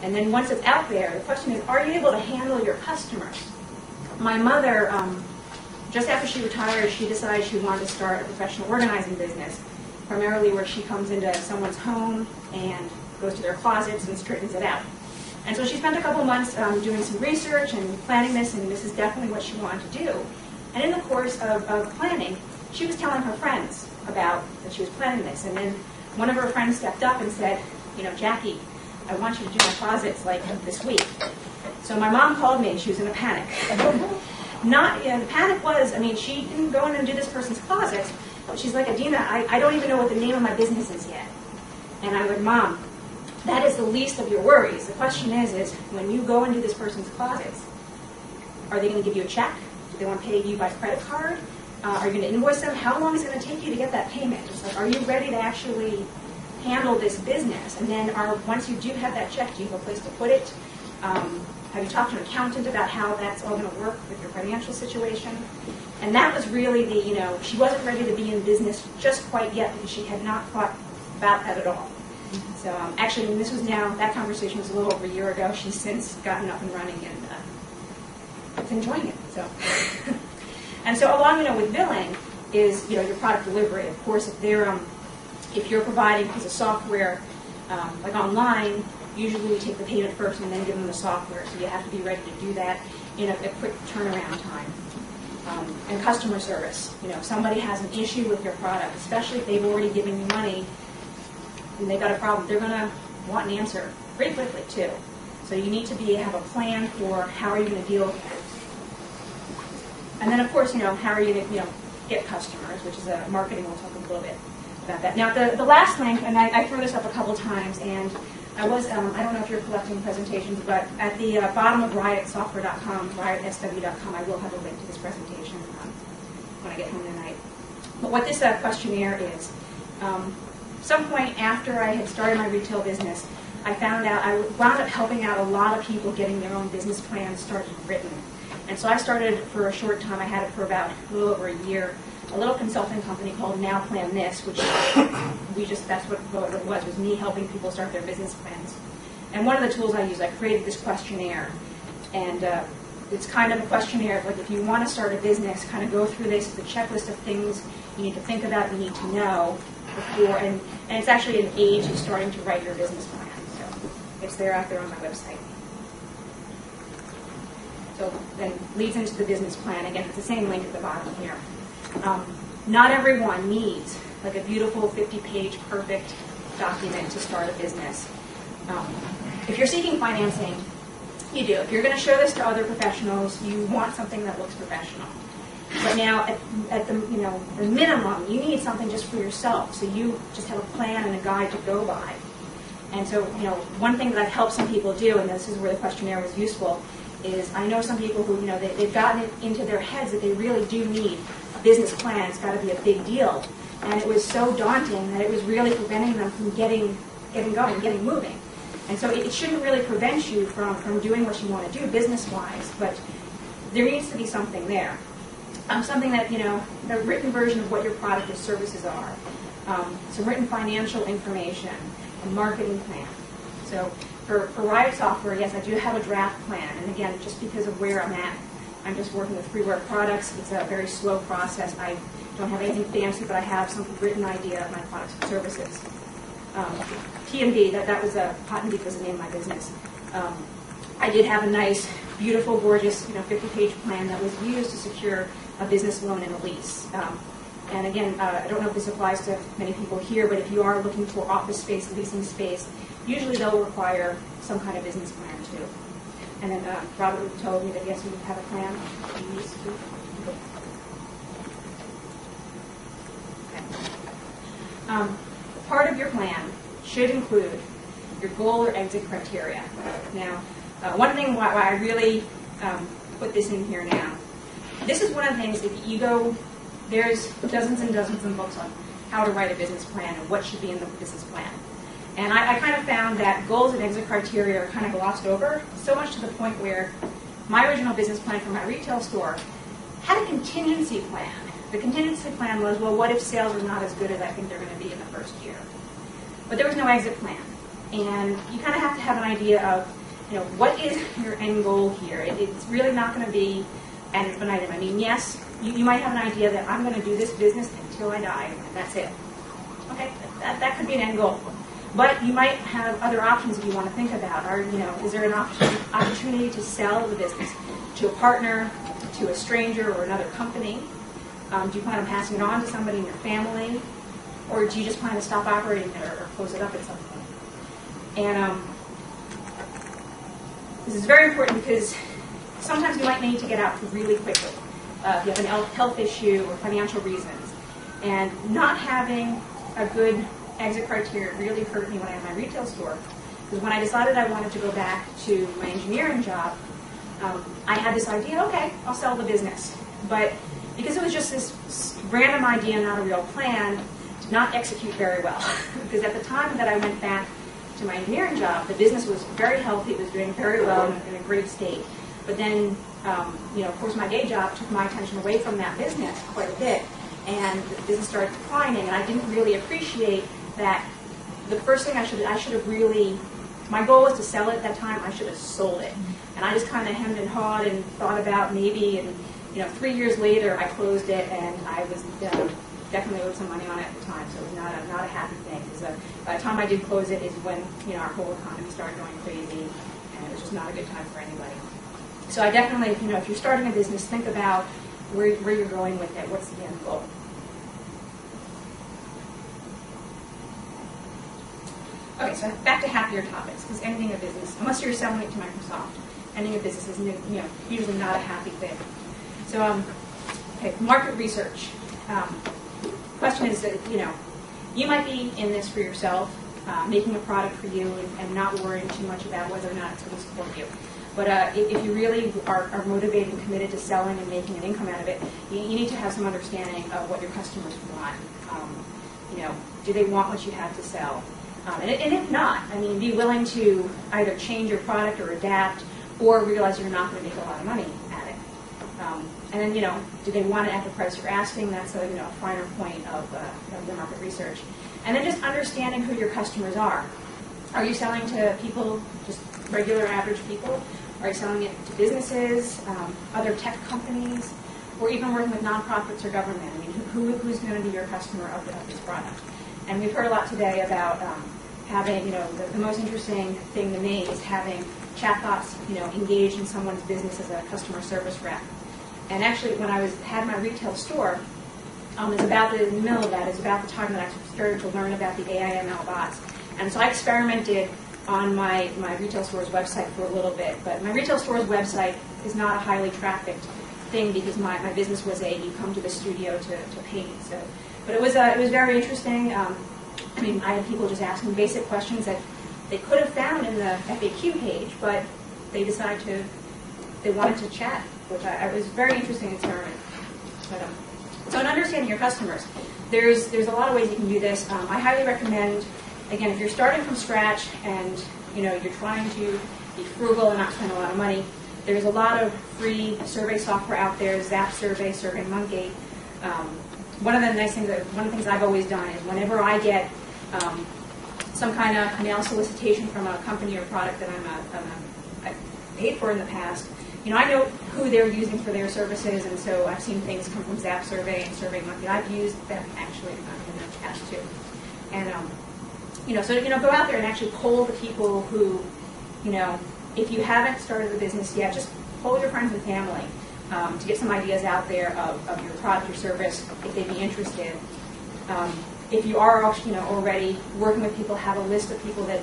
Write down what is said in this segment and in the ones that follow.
And then once it's out there, the question is, are you able to handle your customers? My mother, just after she retired, she decided she wanted to start a professional organizing business, primarily where she comes into someone's home and goes to their closets and straightens it out. And so she spent a couple months doing some research and planning this, and this is definitely what she wanted to do. And in the course of planning, she was telling her friends about that she was planning this. And then one of her friends stepped up and said, you know, Jackie, I want you to do my closets like this week. So my mom called me, and she was in a panic. The panic was, I mean, she didn't go in and do this person's closets, but she's like, Adeena, I don't even know what the name of my business is yet. And I went, Mom, that is the least of your worries. The question is when you go into this person's closets, are they going to give you a check? Do they want to pay you by credit card? Are you going to invoice them? How long is it going to take you to get that payment? It's like, are you ready to actually handle this business? And then once you do have that check, do you have a place to put it? Have you talked to an accountant about how that's all going to work with your financial situation? And that was really the, she wasn't ready to be in business just quite yet because she had not thought about that at all. So actually, and this was that conversation was a little over a year ago. She's since gotten up and running and is enjoying it. So, and so along, with billing is, your product delivery. Of course, if you're providing as a software, like online, usually we take the payment first and then give them the software. So you have to be ready to do that in a quick turnaround time. And customer service. If somebody has an issue with your product, especially if they've already given you money and they've got a problem, they're going to want an answer pretty quickly too. So you need to have a plan for how are you going to deal with that. And then of course, how are you going to get customers, which is marketing. We'll talk a little bit about that. Now the last link, and I threw this up a couple times, and I don't know if you're collecting presentations, but at the bottom of RIOTSW.com, RIOTSW.com, I will have a link to this presentation when I get home tonight. But what this questionnaire is, some point after I had started my retail business, I found out I wound up helping out a lot of people getting their own business plans started written. And so I started for a short time. I had it for about a little over a year. A little consulting company called Now Plan This, which that's what it was me helping people start their business plans. And one of the tools I used, I created this questionnaire. And it's kind of a questionnaire, like if you want to start a business, kind of go through this, the checklist of things you need to think about, you need to know before, and it's actually an age of starting to write your business plan. So it's out there on my website. So then leads into the business plan. Again, it's the same link at the bottom here. Not everyone needs like a beautiful 50-page perfect document to start a business. If you're seeking financing, you do. If you're going to show this to other professionals, you want something that looks professional. But now, at the minimum, you need something just for yourself, so you just have a plan and a guide to go by. And so, one thing that I've helped some people do, and this is where the questionnaire was useful, is I know some people who, they've gotten it into their heads that they really do need a business plan. It's got to be a big deal. And it was so daunting that it was really preventing them from getting going, getting moving. And so it shouldn't really prevent you from doing what you want to do business-wise, but there needs to be something there. Something that, a written version of what your product or services are, some written financial information, a marketing plan. So for Riot Software, yes, I do have a draft plan. And again, just because of where I'm at, I'm just working with freeware products. It's a very slow process. I don't have anything fancy, but I have some written idea of my products and services. P&B, that was Pot and Beef was the name of my business. I did have a nice, beautiful, gorgeous, 50-page plan that was used to secure a business loan and a lease. And again, I don't know if this applies to many people here, but if you are looking for office space, leasing space, usually they'll require some kind of business plan too. And then Robert told me that yes, we have a plan. Okay. Part of your plan should include your goal or exit criteria. Now, one thing why I really put this in here now, this is one of the things, if you go, there's dozens and dozens of books on how to write a business plan and what should be in the business plan. And I kind of found that goals and exit criteria are kind of glossed over, so much to the point where my original business plan for my retail store had a contingency plan. The contingency plan was, well, what if sales are not as good as I think they're going to be in the first year? But there was no exit plan. And you kind of have to have an idea of, what is your end goal here? It's really not going to be an infinitum. I mean, yes, you might have an idea that I'm going to do this business until I die, and that's it. Okay, that could be an end goal. But you might have other options that you want to think about. Is there an opportunity to sell the business to a partner, to a stranger, or another company? Do you plan on passing it on to somebody in your family? Or do you just plan to stop operating it or close it up at some point? And this is very important because sometimes you might need to get out really quickly. If you have an health issue or financial reasons. And not having a good exit criteria really hurt me when I had my retail store. Because when I decided I wanted to go back to my engineering job, I had this idea, okay, I'll sell the business. But because it was just this random idea, not a real plan, did not execute very well. Because at the time that I went back to my engineering job, the business was very healthy, it was doing very well in a great state. But then, of course, my day job took my attention away from that business quite a bit, and the business started declining, and I didn't really appreciate that. The first thing I should have really, my goal was to sell it at that time, I should have sold it. And I just kind of hemmed and hawed and thought about maybe, and 3 years later I closed it, and I was definitely owed some money on it at the time, so it was not a happy thing. Because by the time I did close it is when our whole economy started going crazy, and it was just not a good time for anybody. So I definitely, if you're starting a business, think about where you're going with it. What's the end goal? Okay, so back to happier topics, because ending a business, unless you're selling it to Microsoft, ending a business is usually not a happy thing. So, okay, market research. Question is that you might be in this for yourself, making a product for you, and not worrying too much about whether or not it's going to support you. But if you really are motivated and committed to selling and making an income out of it, you need to have some understanding of what your customers want. Do they want what you have to sell? And if not, be willing to either change your product or adapt, or realize you're not going to make a lot of money at it. And then, do they want it at the price you're asking? That's a finer point of the market research. And then just understanding who your customers are. Are you selling to people, just regular average people? Are you selling it to businesses, other tech companies, or even working with nonprofits or government? Who's going to be your customer of this product? And we've heard a lot today about having, the most interesting thing to me is having chatbots, engage in someone's business as a customer service rep. And actually, when I had my retail store, in the middle of that, it's about the time that I started to learn about the AI/ML bots. And so I experimented on my retail store's website for a little bit. But my retail store's website is not a highly trafficked thing because my business was you come to the studio to paint. So, but it was very interesting. I had people just asking basic questions that they could have found in the FAQ page, but they wanted to chat, which I was a very interesting experiment. But, so in understanding your customers, there's a lot of ways you can do this. I highly recommend, again, if you're starting from scratch and you're trying to be frugal and not spend a lot of money, there's a lot of free survey software out there, Zap Survey, SurveyMonkey. One of the things I've always done is whenever I get some kind of mail solicitation from a company or product that I've paid for in the past, I know who they're using for their services, and so I've seen things come from Zap Survey and SurveyMonkey. I've used them actually in the past too. And so go out there and actually poll the people who, if you haven't started a business yet, just poll your friends and family to get some ideas out there of your product or service if they'd be interested. If you are already working with people, have a list of people that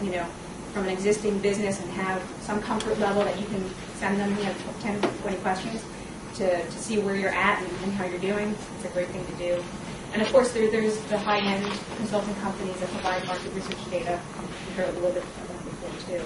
from an existing business and have some comfort level that you can send them 10, 20 questions to see where you're at and how you're doing. It's a great thing to do. And of course, there's the high-end consulting companies that provide market research data. We heard a little bit about that before too.